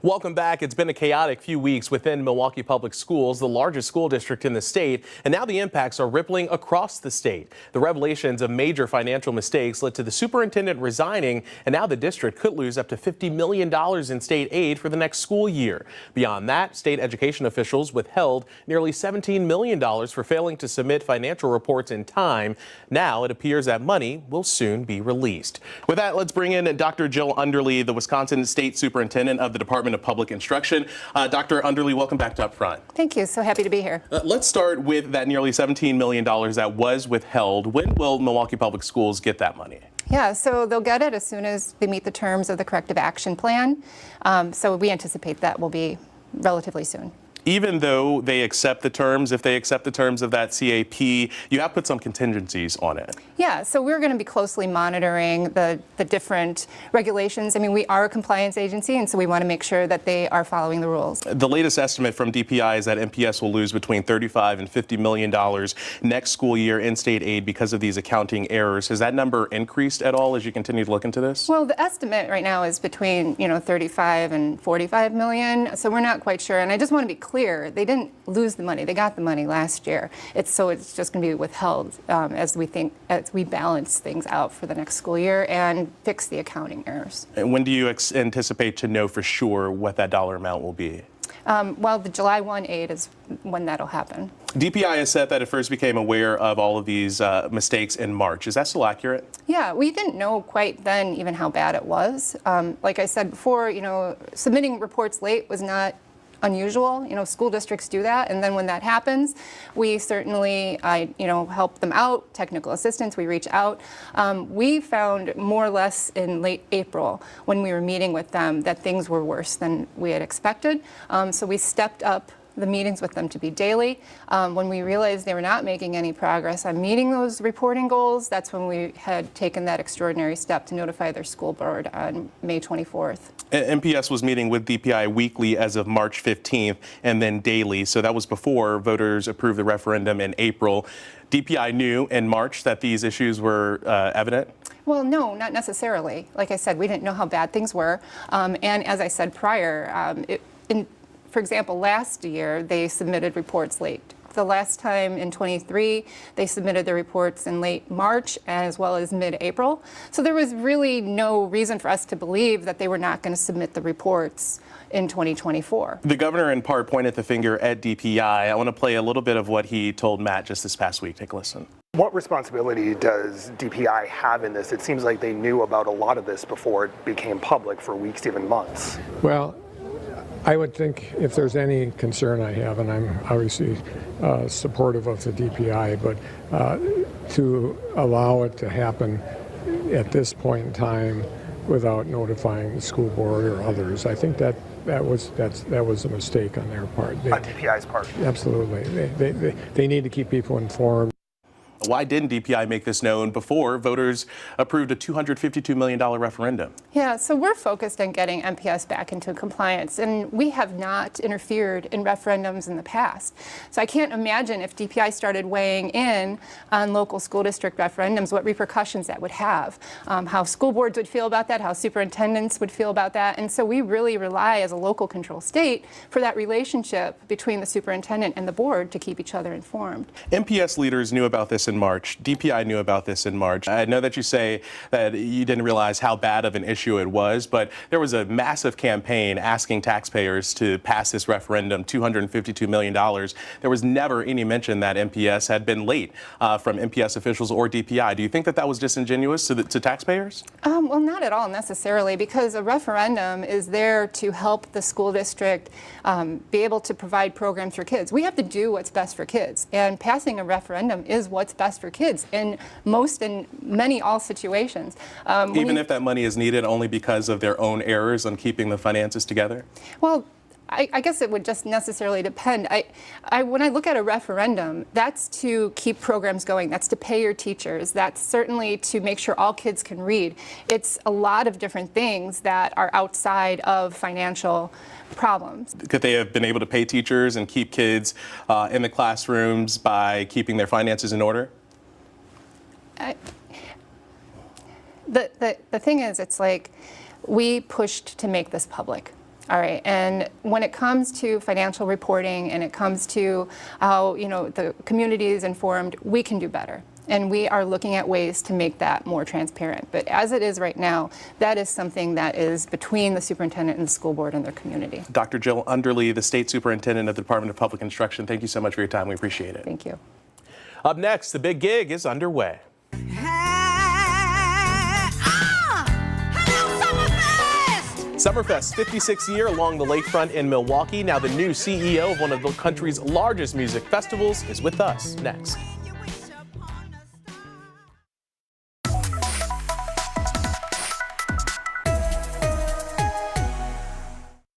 Welcome back. It's been a chaotic few weeks within Milwaukee Public Schools, the largest school district in the state, and now the impacts are rippling across the state. The revelations of major financial mistakes led to the superintendent resigning, and now the district could lose up to $50 million in state aid for the next school year. Beyond that, state education officials withheld nearly $17 million for failing to submit financial reports in time. Now it appears that money will soon be released. With that, let's bring in Dr. Jill Underly, the Wisconsin State Superintendent of the Department of Public Instruction. Dr. Underly, welcome back to Upfront. Thank you. So happy to be here. Let's start with that nearly $17 million that was withheld. When will Milwaukee Public Schools get that money? Yeah, so they'll get it as soon as they meet the terms of the corrective action plan. So we anticipate that will be relatively soon. Even though they accept the terms, if they accept the terms of that CAP, you have put some contingencies on it. Yeah, so we're going to be closely monitoring the different regulations. I mean, we are a compliance agency, and so we want to make sure that they are following the rules. The latest estimate from DPI is that MPS will lose between $35 and $50 million next school year in state aid because of these accounting errors. Has that number increased at all as you continue to look into this? Well, the estimate right now is between 35 and 45 million, so we're not quite sure. And I just want to be clear, they didn't lose the money. They got the money last year. It's just going to be withheld as we balance things out for the next school year and fix the accounting errors. And when do you anticipate to know for sure what that dollar amount will be? Well, the July 1 aid is when that'll happen. DPI has said that it first became aware of all of these mistakes in March. Is that still accurate? Yeah, we didn't know quite then even how bad it was. Like I said before, submitting reports late was not unusual. School districts do that, and then when that happens, we certainly, help them out. Technical assistance, we reach out. We found more or less in late April when we were meeting with them that things were worse than we had expected. So we stepped up the meetings with them to be daily. When we realized they were not making any progress on meeting those reporting goals, that's when we had taken that extraordinary step to notify their school board on May 24th. MPS was meeting with DPI weekly as of March 15th and then daily. So that was before voters approved the referendum in April. DPI knew in March that these issues were evident? Well, no, not necessarily. Like I said, we didn't know how bad things were. And as I said prior, for example, last year they submitted reports late. The last time in 23, they submitted their reports in late March as well as mid-April. So there was really no reason for us to believe that they were not going to submit the reports in 2024. The governor in part pointed the finger at DPI. I want to play a little bit of what he told Matt just this past week. Take a listen. What responsibility does DPI have in this? It seems like they knew about a lot of this before it became public for weeks, even months. Well, I would think if there's any concern I have, and I'm obviously supportive of the DPI, but to allow it to happen at this point in time without notifying the school board or others, I think that was a mistake on their part. On DPI's part? Absolutely. They need to keep people informed. Why didn't DPI make this known before voters approved a $252 million referendum? Yeah, so we're focused on getting MPS back into compliance, and we have not interfered in referendums in the past. So I can't imagine if DPI started weighing in on local school district referendums, what repercussions that would have, how school boards would feel about that, how superintendents would feel about that. And so we really rely as a local control state for that relationship between the superintendent and the board to keep each other informed. MPS leaders knew about this in March. DPI knew about this in March. I know that you say that you didn't realize how bad of an issue it was, but there was a massive campaign asking taxpayers to pass this referendum, $252 million. There was never any mention that MPS had been late from MPS officials or DPI. Do you think that that was disingenuous to taxpayers? Well, not at all necessarily, because a referendum is there to help the school district be able to provide programs for kids. We have to do what's best for kids, and passing a referendum is what's best for kids in many all situations. Even if that money is needed only because of their own errors on keeping the finances together? Well, I guess it would just necessarily depend. When I look at a referendum, that's to keep programs going. That's to pay your teachers. That's certainly to make sure all kids can read. It's a lot of different things that are outside of financial problems. Could they have been able to pay teachers and keep kids in the classrooms by keeping their finances in order? The thing is, it's like we pushed to make this public. All right, and when it comes to financial reporting and it comes to how, the community is informed, we can do better. And we are looking at ways to make that more transparent. But as it is right now, that is something that is between the superintendent and the school board and their community. Dr. Jill Underly, the State Superintendent of the Department of Public Instruction, thank you so much for your time. We appreciate it. Thank you. Up next, the big gig is underway. Summerfest, 56th year along the lakefront in Milwaukee. Now the new CEO of one of the country's largest music festivals is with us next.